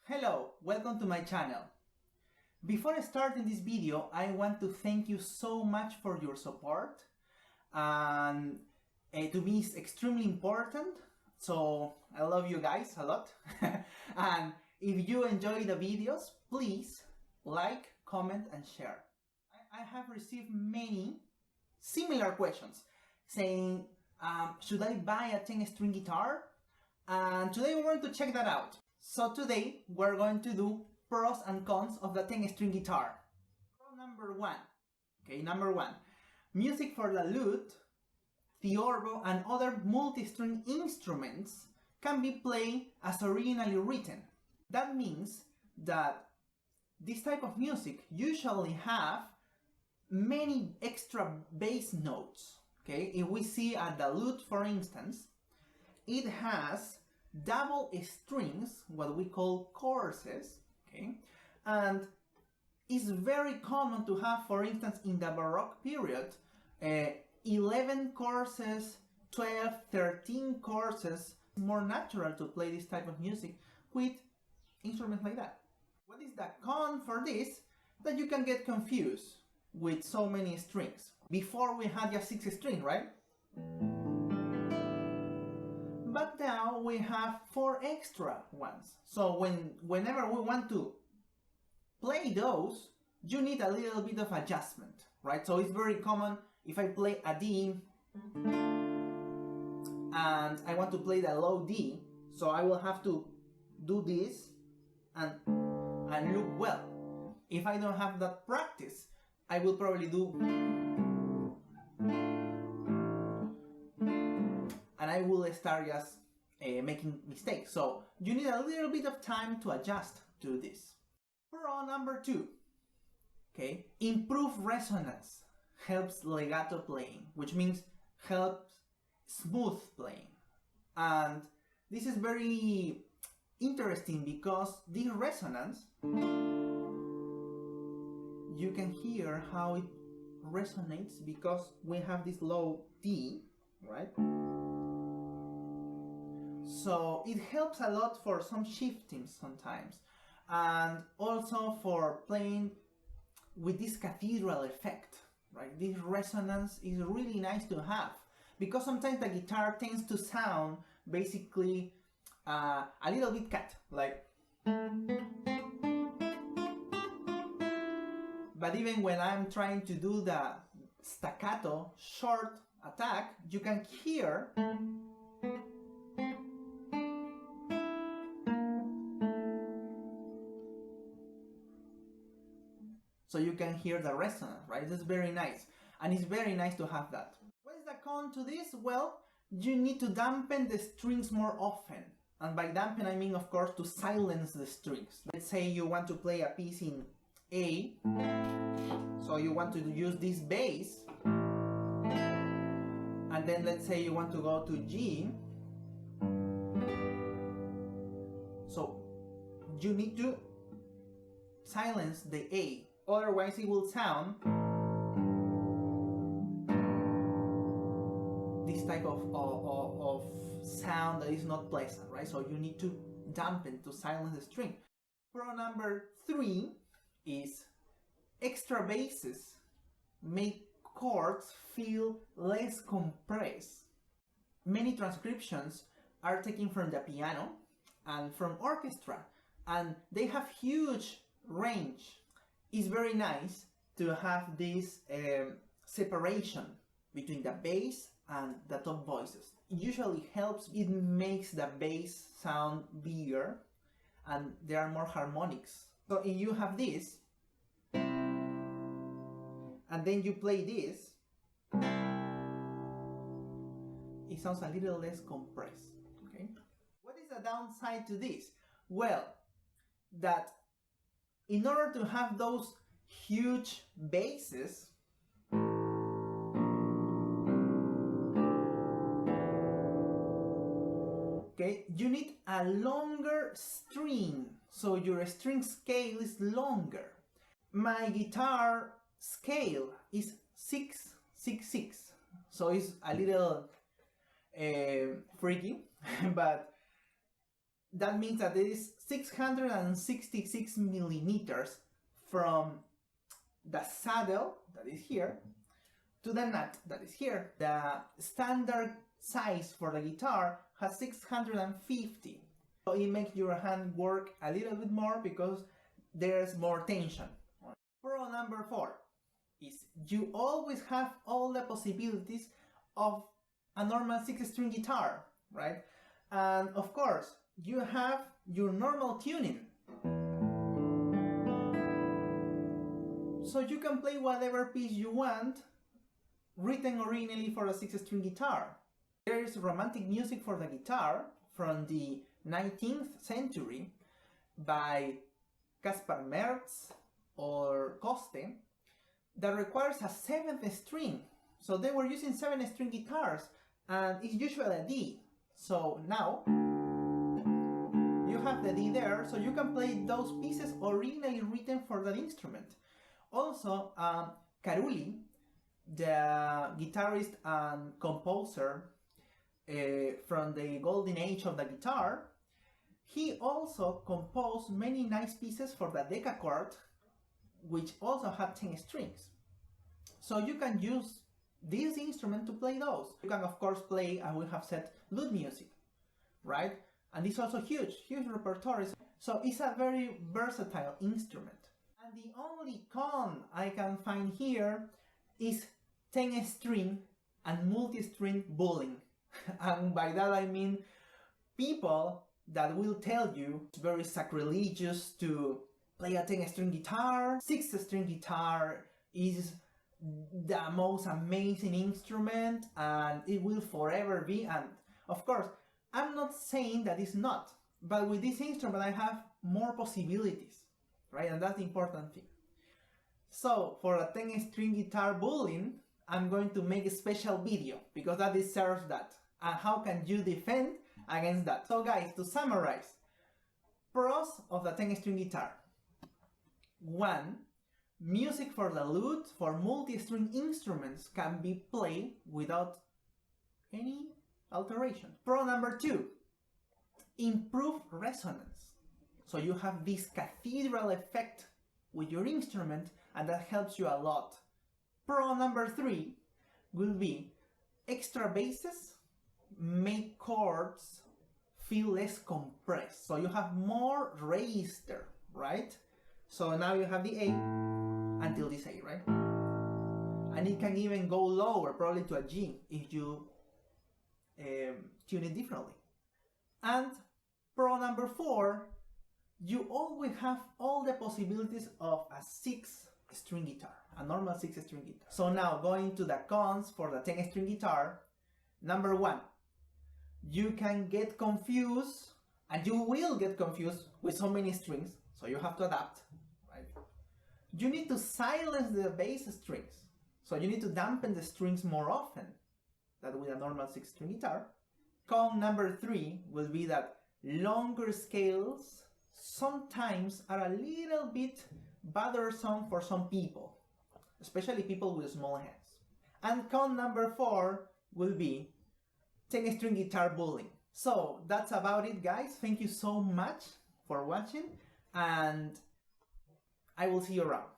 Hello, welcome to my channel. Before starting this video, I want to thank you so much for your support. And to me it's extremely important, so I love you guys a lot. And if you enjoy the videos, please like, comment and share. I have received many similar questions saying, should I buy a 10-string guitar? And today we're going to check that out. So today we're going to do pros and cons of the 10-string guitar. Pro number one. Okay, number one. Music for the lute, the oboe and other multi-string instruments can be played as originally written. That means that this type of music usually have many extra bass notes. Okay, if we see at the lute, for instance, it has double strings, what we call choruses, okay, and it's very common to have, for instance, in the Baroque period, 11 choruses, 12, 13 choruses. It's more natural to play this type of music with instruments like that. What is the con for this? That you can get confused with so many strings. Before we had just 6 strings, right? But now we have 4 extra ones. So whenever we want to play those, you need a little bit of adjustment, right? So it's very common if I play a D and I want to play the low D, so I will have to do this and look well. If I don't have that practice, I will probably do, and I will start just making mistakes. So you need a little bit of time to adjust to this. Pro number 2. Okay, improve resonance, helps legato playing, which means helps smooth playing. And this is very interesting because this resonance, you can hear how it resonates because we have this low D, right? So it helps a lot for some shifting sometimes, and also for playing with this cathedral effect, right? This resonance is really nice to have because sometimes the guitar tends to sound basically a little bit cut, like. But even when I'm trying to do the staccato short attack, you can hear so you can hear the resonance, right? It's very nice. And it's very nice to have that. What is the con to this? Well, you need to dampen the strings more often. And by dampen, I mean, of course, to silence the strings. Let's say you want to play a piece in A, so you want to use this bass, and then let's say you want to go to G, so you need to silence the A, otherwise it will sound this type of sound that is not pleasant, right? So you need to dampen, to silence the string. Pro number 3 is extra basses make chords feel less compressed. Many transcriptions are taken from the piano and from orchestra, and they have huge range. It's very nice to have this separation between the bass and the top voices. It usually helps, it makes the bass sound bigger and there are more harmonics. So if you have this and then you play this, it sounds a little less compressed, okay? What is the downside to this? Well, that in order to have those huge basses, okay, you need a longer string, so your string scale is longer. My guitar scale is 6/6/6, so it's a little freaky, but that means that it is 666 millimeters from the saddle, that is here, to the nut, that is here. The standard size for the guitar has 650. So it makes your hand work a little bit more because there's more tension. Pro number 4 is you always have all the possibilities of a normal 6-string guitar, right? And of course, you have your normal tuning. So you can play whatever piece you want, written originally for a 6-string guitar. There is romantic music for the guitar from the 19th century by Caspar Merz or Coste that requires a 7th string. So they were using 7-string guitars and it's usually a D. So now you have the D there, so you can play those pieces originally written for that instrument. Also, Carulli, the guitarist and composer from the golden age of the guitar, he also composed many nice pieces for the decachord, which also had 10 strings. So you can use this instrument to play those. You can of course play, as we have said, lute music, right? And it's also huge repertoire. So it's a very versatile instrument. And the only con I can find here is 10-string and multi-string bullying. And by that I mean people that will tell you it's very sacrilegious to play a 10-string guitar. 6-string guitar is the most amazing instrument and it will forever be. And of course, I'm not saying that it's not, but with this instrument I have more possibilities, right? And that's the important thing. So for a 10-string guitar bullying, I'm going to make a special video because that deserves that. And how can you defend against that? So guys, to summarize, pros of the 10-string guitar. 1. Music for the lute, for multi-string instruments, can be played without any alteration. Pro number 2. Improved resonance. So you have this cathedral effect with your instrument and that helps you a lot. Pro number 3 will be extra basses make chords feel less compressed. So you have more register, right? So now you have the A until this A, right? And it can even go lower, probably to a G if you tune it differently. And pro number 4, you always have all the possibilities of a 6-string guitar, a normal 6-string guitar. So now going to the cons for the 10-string guitar. Number 1, you can get confused, and you will get confused with so many strings, so you have to adapt, right? You need to silence the bass strings, so you need to dampen the strings more often than with a normal 6-string guitar. Con number 3 will be that longer scales sometimes are a little bit bothersome for some people, especially people with small hands. And con number 4 will be 10-string guitar bullying. So that's about it, guys. Thank you so much for watching and I will see you around.